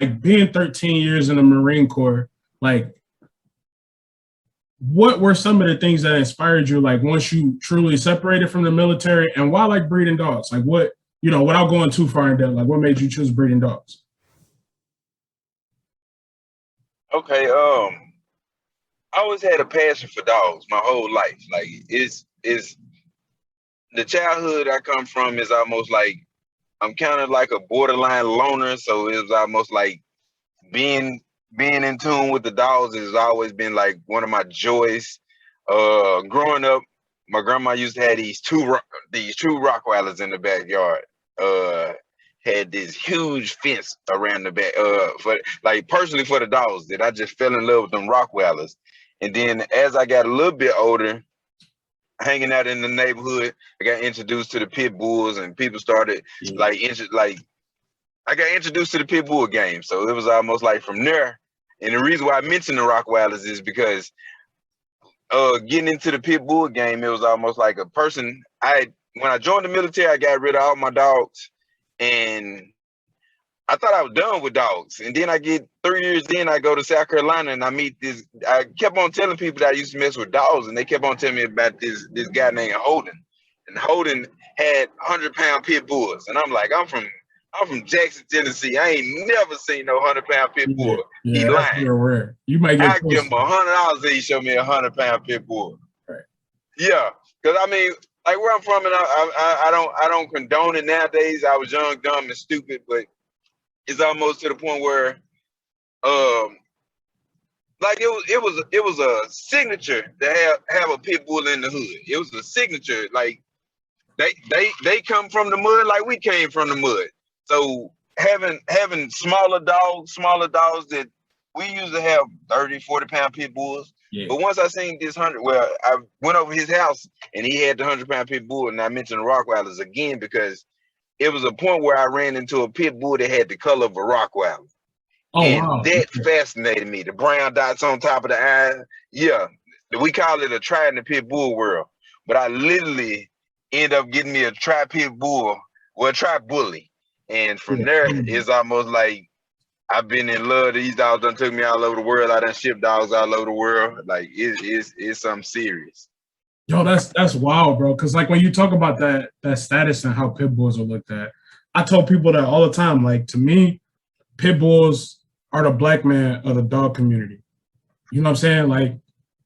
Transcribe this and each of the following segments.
like being 13 years in the Marine Corps, like what were some of the things that inspired you, like once you truly separated from the military, and why like breeding dogs? Like what, without going too far in depth, like what made you choose breeding dogs? Okay, I always had a passion for dogs my whole life. Like it's the childhood I come from is almost like I'm kind of like a borderline loner, so it was almost like being being in tune with the dogs has always been like one of my joys. Growing up, my grandma used to have these two Rottweilers in the backyard. Uh, had this huge fence around the back. For like personally for the dogs, that I just fell in love with them Rottweilers. And then as I got a little bit older, hanging out in the neighborhood, I got introduced to the pit bulls, and people started like I got introduced to the pit bull game. So it was almost like from there. And the reason why I mentioned the Rottweilers is because getting into the pit bull game, it was almost like a person. When I joined the military, I got rid of all my dogs, and I thought I was done with dogs. And then I get 3 years in, I go to South Carolina and I meet this. I kept on telling people that I used to mess with dogs, and they kept on telling me about this guy named Holden. And Holden had 100-pound pit bulls, and I'm like, I'm from Jackson, Tennessee. I ain't never seen no 100-pound pit Yeah, bull. He yeah, that's lying. real rare. You might get I close give him to it. $100 if he show me a 100-pound pit bull. Right. Yeah, because I mean, like where I'm from, and I don't condone it nowadays. I was young, dumb, and stupid, but it's almost to the point where like it was a signature to have a pit bull in the hood. It was a signature. Like they come from the mud like we came from the mud. So having smaller dogs that we used to have 30, 40-pound pit bulls. Yeah. But once I seen this 100, well, I went over his house and he had the 100-pound pit bull, and I mentioned the Rottweilers again because it was a point where I ran into a pit bull that had the color of a Rottweiler. Oh And wow. that Okay. fascinated me. The brown dots on top of the eye. Yeah. We call it a try in the pit bull world. But I literally end up getting me a tri pit bull, well, tri bully. And from Yeah. there, it's almost like I've been in love. These dogs done took me all over the world. I done shipped dogs all over the world. Like it's something serious. Yo, that's wild, bro. Because like when you talk about that status and how pit bulls are looked at, I tell people that all the time. Like to me, pit bulls are the black man of the dog community. You know what I'm saying? Like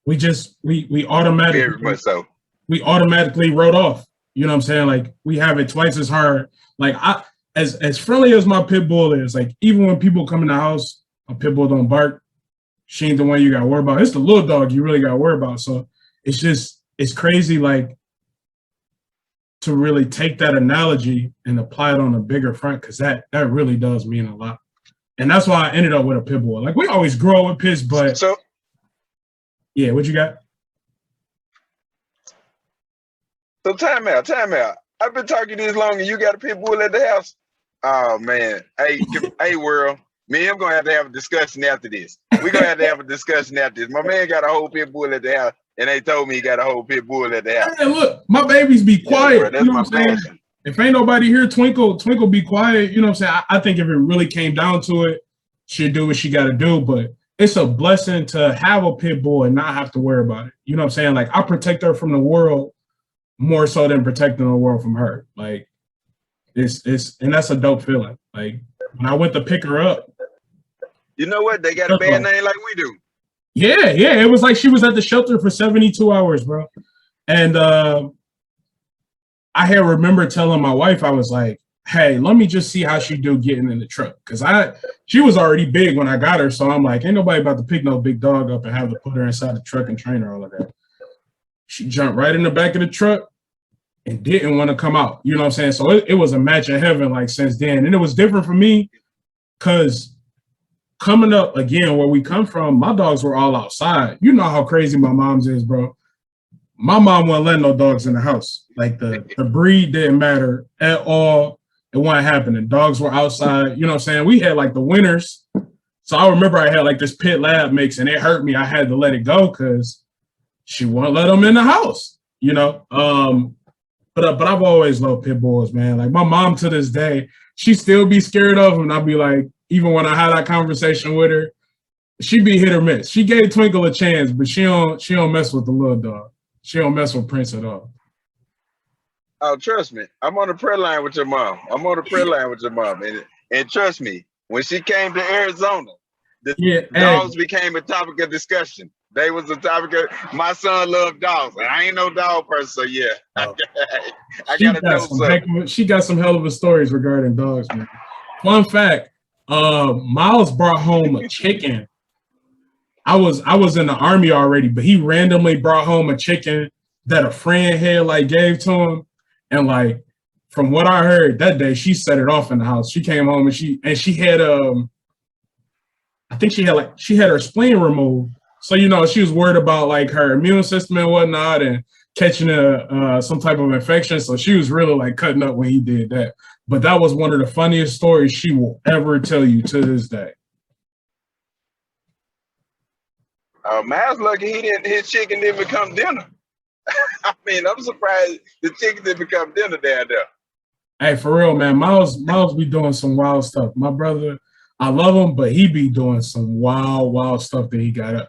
we Very much automatically so. we automatically wrote off. You know what I'm saying? Like we have it twice as hard. Like I as friendly as my pit bull is, like even when people come in the house, a pit bull don't bark. She ain't the one you got to worry about. It's the little dog you really got to worry about. So it's crazy, like to really take that analogy and apply it on a bigger front, because that really does mean a lot. And that's why I ended up with a pit bull. Like we always grow with pits, but So yeah, what you got? so time out, time out. I've been talking this long and you got a pit bull at the house. Oh man. Hey world. Me and him gonna have a discussion after this. We're gonna have a discussion after this. My man got a whole pit bull at the house, and they told me he got a whole pit bull at the house. Hey, look, my babies be Yeah, bro, quiet. You that's know my what I'm saying? passion. If ain't nobody here, Twinkle be quiet. You know what I'm saying? I think if it really came down to it, she'd do what she got to do. But it's a blessing to have a pit bull and not have to worry about it. You know what I'm saying? Like I protect her from the world more so than protecting the world from her. Like it's and that's a dope feeling. Like when I went to pick her up, You know what? They got a bad name like we do. yeah, it was like she was at the shelter for 72 hours, bro. And I had remember telling my wife, I was like, hey, let me just see how she do getting in the truck. Cause she was already big when I got her. So I'm like, ain't nobody about to pick no big dog up and have to put her inside the truck and train her all of that. She jumped right in the back of the truck and didn't want to come out. You know what I'm saying? So it was a match of heaven like since then. And it was different for me because coming up again where we come from, my dogs were all outside. You know how crazy my mom's is, bro. My mom wouldn't let no dogs in the house. Like the breed didn't matter at all. It wasn't happening. Dogs were outside. You know what I'm saying? We had like the winters. So I remember I had like this pit lab mix and it hurt me. I had to let it go because she wouldn't let them in the house, you know? But I've always loved pit bulls, man. Like my mom to this day, she still be scared of them. And I'll be like, even when I had that conversation with her, she be hit or miss. She gave Twinkle a chance, but she don't mess with the little dog. She don't mess with Prince at all. Oh, trust me, I'm on the prayer line with your mom. And trust me, when she came to Arizona, the dogs became a topic of discussion. They was a topic of, my son loved dogs, and I ain't no dog person, so yeah. Oh. I gotta know something. She got some hell of a stories regarding dogs, man. Fun fact, Miles brought home a chicken. I was in the Army already, but he randomly brought home a chicken that a friend had like gave to him. And like from what I heard that day, she set it off in the house. She came home and she had I think she had her spleen removed. So she was worried about like her immune system and whatnot and catching some type of infection. So she was really like cutting up when he did that. But that was one of the funniest stories she will ever tell you to this day. Miles lucky his chicken didn't become dinner. I mean, I'm surprised the chicken didn't become dinner down there. Hey, for real, man. Miles be doing some wild stuff. My brother, I love him, but he be doing some wild stuff that he got